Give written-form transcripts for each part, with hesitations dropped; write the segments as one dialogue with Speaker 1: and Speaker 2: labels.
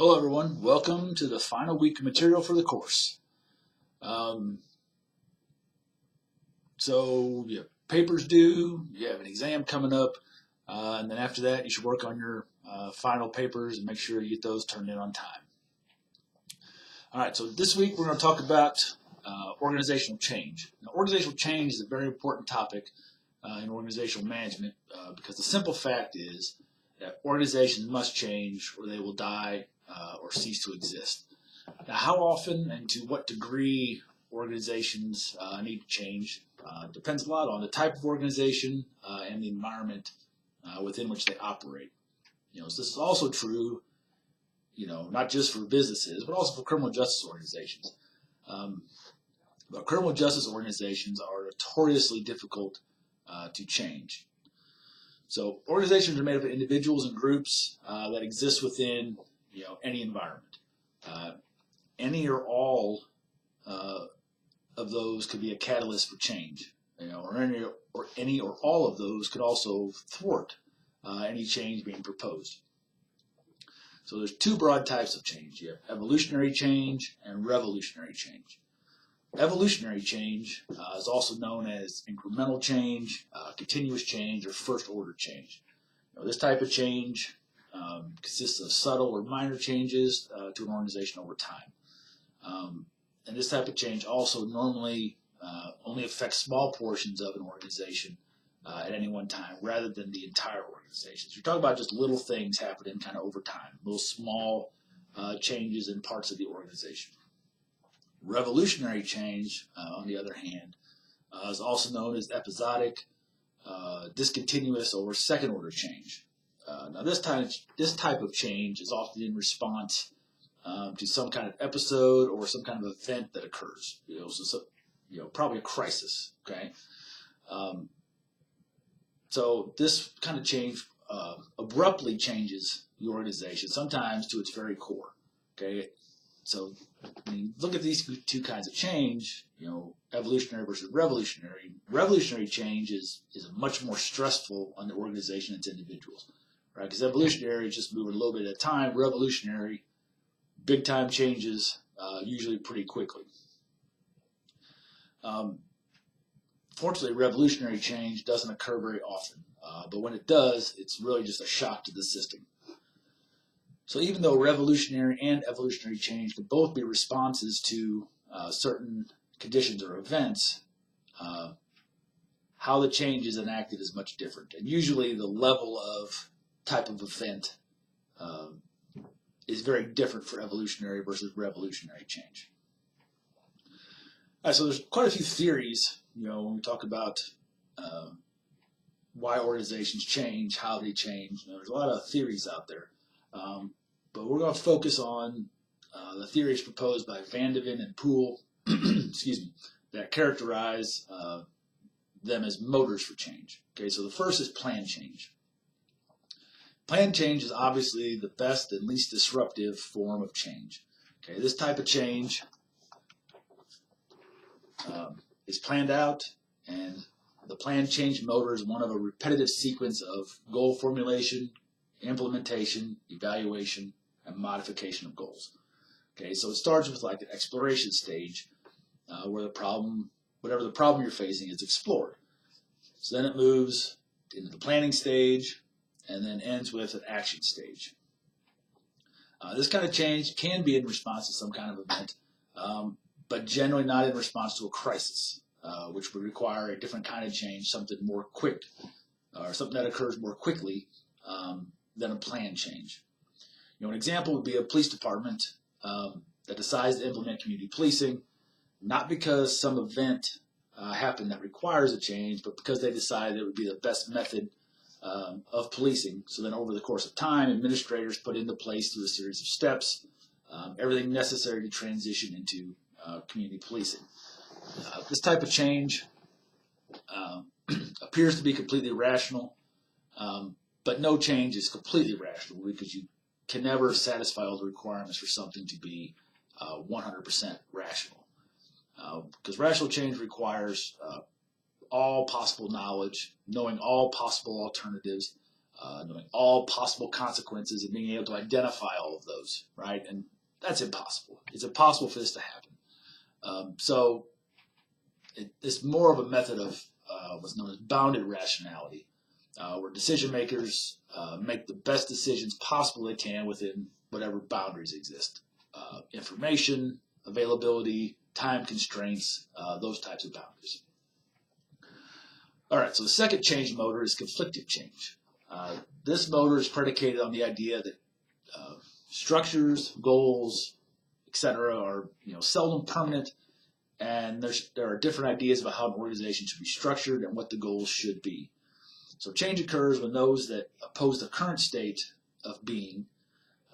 Speaker 1: Hello everyone, welcome to the final week of material for the course. Um, so you have papers due, you have an exam coming up, and then after that you should work on your final papers and make sure you get those turned in on time. Alright, so this week we're going to talk about organizational change. Now, organizational change is a very important topic in organizational management because the simple fact is that organizations must change or they will die or cease to exist. Now, how often and to what degree organizations need to change depends a lot on the type of organization and the environment within which they operate. So this is also true, not just for businesses, but also for criminal justice organizations. But criminal justice organizations are notoriously difficult to change. So organizations are made up of individuals and groups that exist within, any environment. Any or all of those could be a catalyst for change, or any or all of those could also thwart any change being proposed. So there's two broad types of change. You have evolutionary change and revolutionary change. Evolutionary change is also known as incremental change, continuous change, or first order change. This type of change consists of subtle or minor changes to an organization over time. And this type of change also normally only affects small portions of an organization at any one time rather than the entire organization. So you're talking about just little things happening kind of over time, little small changes in parts of the organization. Revolutionary change, on the other hand, is also known as episodic, discontinuous, or second order change. Now this type of change is often in response to some kind of episode or some kind of event that occurs. Probably a crisis. Okay, so this kind of change abruptly changes the organization, sometimes to its very core. Okay, so when you look at these two kinds of change, evolutionary versus revolutionary. Revolutionary change is much more stressful on the organization and its individuals, right? Because evolutionary is just moving a little bit at a time. Revolutionary, big time changes, usually pretty quickly. Fortunately, revolutionary change doesn't occur very often, but when it does, it's really just a shock to the system. So even though revolutionary and evolutionary change could both be responses to certain conditions or events, how the change is enacted is much different. And usually the level of type of event is very different for evolutionary versus revolutionary change. All right, so there's quite a few theories, when we talk about why organizations change, how they change. There's a lot of theories out there. But we're going to focus on the theories proposed by Van de Ven and Poole, that characterize them as motors for change. Okay, so the first is plan change. Plan change is obviously the best and least disruptive form of change. Okay, this type of change is planned out, and the plan change motor is one of a repetitive sequence of goal formulation, implementation, evaluation, and modification of goals. Okay, so it starts with like an exploration stage where whatever the problem you're facing is explored. So then it moves into the planning stage and then ends with an action stage. This kind of change can be in response to some kind of event, but generally not in response to a crisis, which would require a different kind of change, something more quick, or something that occurs more quickly than a plan change. An example would be a police department that decides to implement community policing, not because some event happened that requires a change, but because they decided it would be the best method of policing. So then over the course of time, administrators put into place through a series of steps everything necessary to transition into community policing. This type of change appears to be completely rational, but no change is completely rational because you can never satisfy all the requirements for something to be 100% rational. Because rational change requires all possible knowledge, knowing all possible alternatives, knowing all possible consequences and being able to identify all of those, right? And that's impossible. It's impossible for this to happen. So it's more of a method of what's known as bounded rationality, where decision makers make the best decisions possible they can within whatever boundaries exist. Information, availability, time constraints, those types of boundaries. All right, so the second change motor is conflictive change. This motor is predicated on the idea that structures, goals, etc., are seldom permanent, and there are different ideas about how an organization should be structured and what the goals should be. So change occurs when those that oppose the current state of being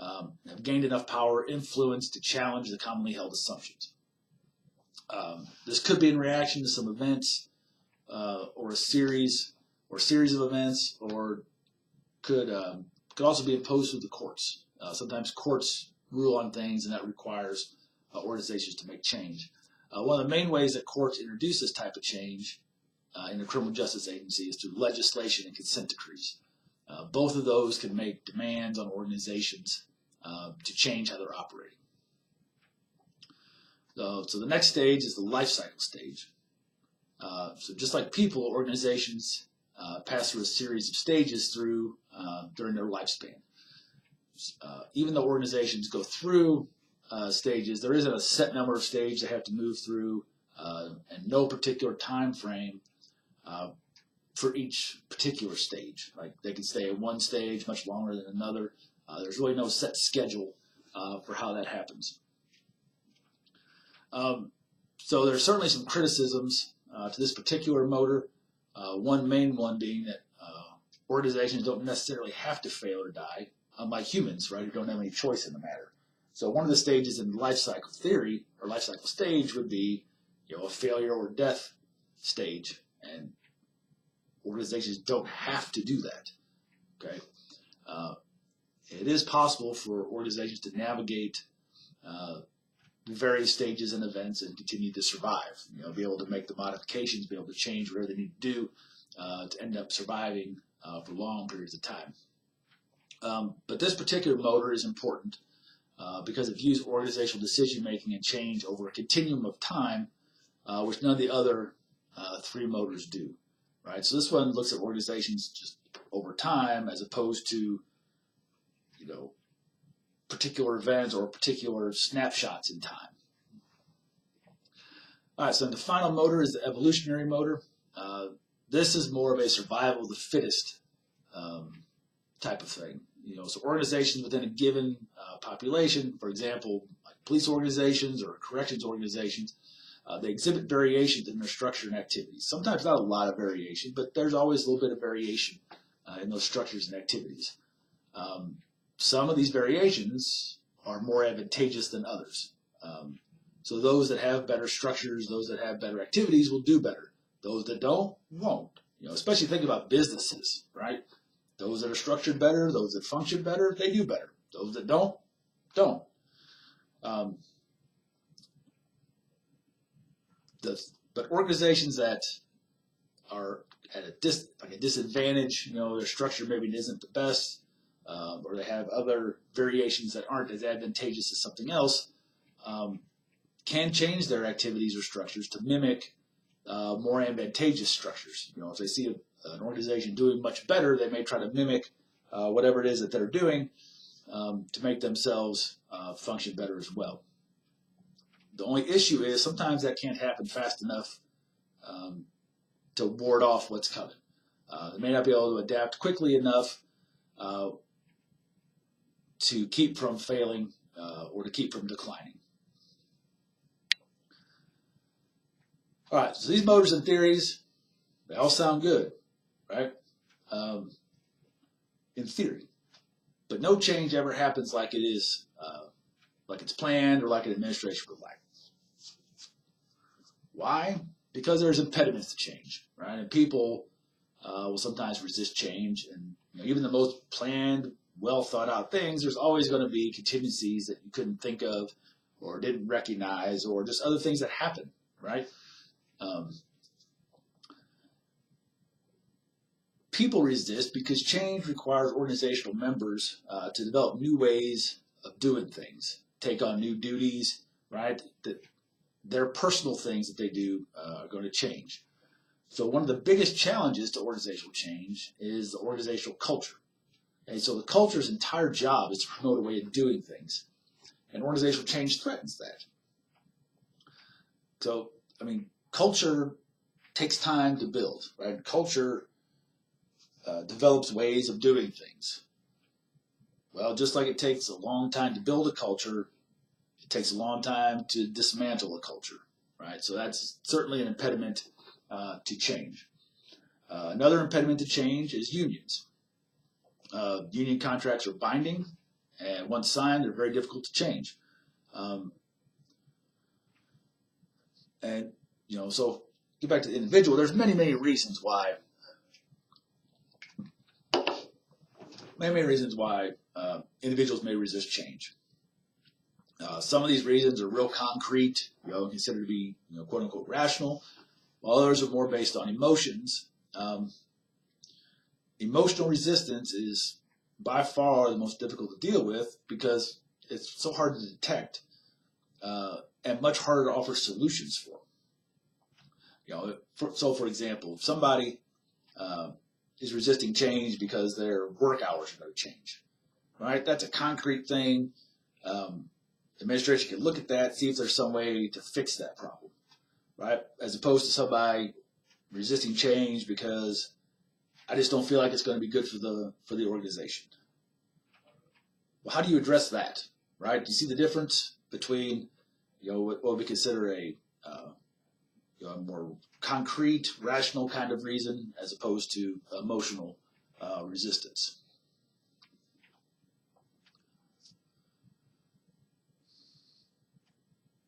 Speaker 1: have gained enough power, influence to challenge the commonly held assumptions. This could be in reaction to some events, or a series of events, or could also be imposed through the courts. Sometimes courts rule on things, and that requires organizations to make change. One of the main ways that courts introduce this type of change in the criminal justice agency is through legislation and consent decrees. Both of those can make demands on organizations to change how they're operating. So the next stage is the life cycle stage. So just like people, organizations pass through a series of stages during their lifespan. Even though organizations go through stages, there isn't a set number of stages they have to move through, and no particular time frame for each particular stage. Like they can stay at one stage much longer than another. There's really no set schedule for how that happens. So there's certainly some criticisms to this particular motor. One main one being that organizations don't necessarily have to fail or die, unlike humans, right, who don't have any choice in the matter. So one of the stages in life cycle theory, or life cycle stage, would be a failure or death stage, and organizations don't have to do that. Okay, it is possible for organizations to navigate various stages and events and continue to survive. Be able to make the modifications, be able to change whatever they need to do to end up surviving for long periods of time. But this particular motor is important because it views organizational decision making and change over a continuum of time, which none of the other three motors do. Right. So this one looks at organizations just over time, as opposed to particular events or particular snapshots in time. All right, so the final motor is the evolutionary motor. This is more of a survival of the fittest type of thing. So organizations within a given population, for example, like police organizations or corrections organizations, they exhibit variations in their structure and activities. Sometimes not a lot of variation, but there's always a little bit of variation in those structures and activities. Some of these variations are more advantageous than others. So those that have better structures, those that have better activities will do better. Those that don't, won't. Especially think about businesses, right? Those that are structured better, those that function better, they do better. Those that don't. But organizations that are at a disadvantage, their structure maybe isn't the best, or they have other variations that aren't as advantageous as something else, can change their activities or structures to mimic more advantageous structures. If they see an organization doing much better, they may try to mimic whatever it is that they're doing to make themselves function better as well. The only issue is sometimes that can't happen fast enough to ward off what's coming. They may not be able to adapt quickly enough to keep from failing or to keep from declining. All right, so these motors and theories, they all sound good, right? In theory. But no change ever happens like it is, like it's planned or like an administration would like. Why? Because there's impediments to change, right? And people will sometimes resist change. And even the most planned, well thought out things, there's always going to be contingencies that you couldn't think of or didn't recognize, or just other things that happen, right? people resist because change requires organizational members to develop new ways of doing things, take on new duties, right? That their personal things that they do are going to change. So one of the biggest challenges to organizational change is the organizational culture. And so the culture's entire job is to promote a way of doing things. And organizational change threatens that. So, I mean, culture takes time to build, right? Culture develops ways of doing things. Well, just like it takes a long time to build a culture, it takes a long time to dismantle a culture, right? So that's certainly an impediment to change. Another impediment to change is unions. Union contracts are binding, and once signed, they're very difficult to change. And, so get back to the individual, there's many, many reasons why individuals may resist change. Some of these reasons are real concrete, considered to be, quote unquote, rational, while others are more based on emotions. Emotional resistance is by far the most difficult to deal with because it's so hard to detect and much harder to offer solutions for. For example, if somebody is resisting change because their work hours are going to change, right? That's a concrete thing. Administration can look at that, see if there's some way to fix that problem, right? As opposed to somebody resisting change because I just don't feel like it's going to be good for the organization. Well, how do you address that, right? Do you see the difference between what we consider a more concrete, rational kind of reason as opposed to emotional resistance?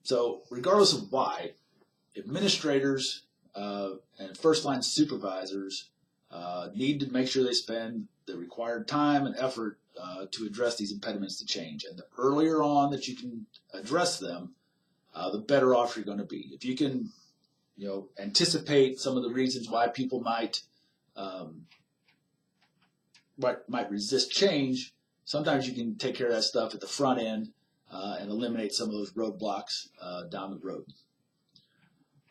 Speaker 1: So regardless of why, administrators and first-line supervisors need to make sure they spend the required time and effort to address these impediments to change. And the earlier on that you can address them, the better off you're going to be. If you can, anticipate some of the reasons why people might resist change, sometimes you can take care of that stuff at the front end and eliminate some of those roadblocks down the road.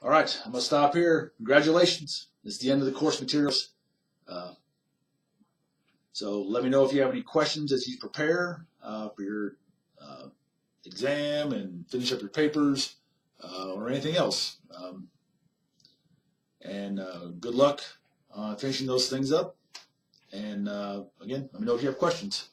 Speaker 1: All right, I'm going to stop here. Congratulations. This is the end of the course materials. So let me know if you have any questions as you prepare for your exam and finish up your papers or anything else. And good luck finishing those things up. And again, let me know if you have questions.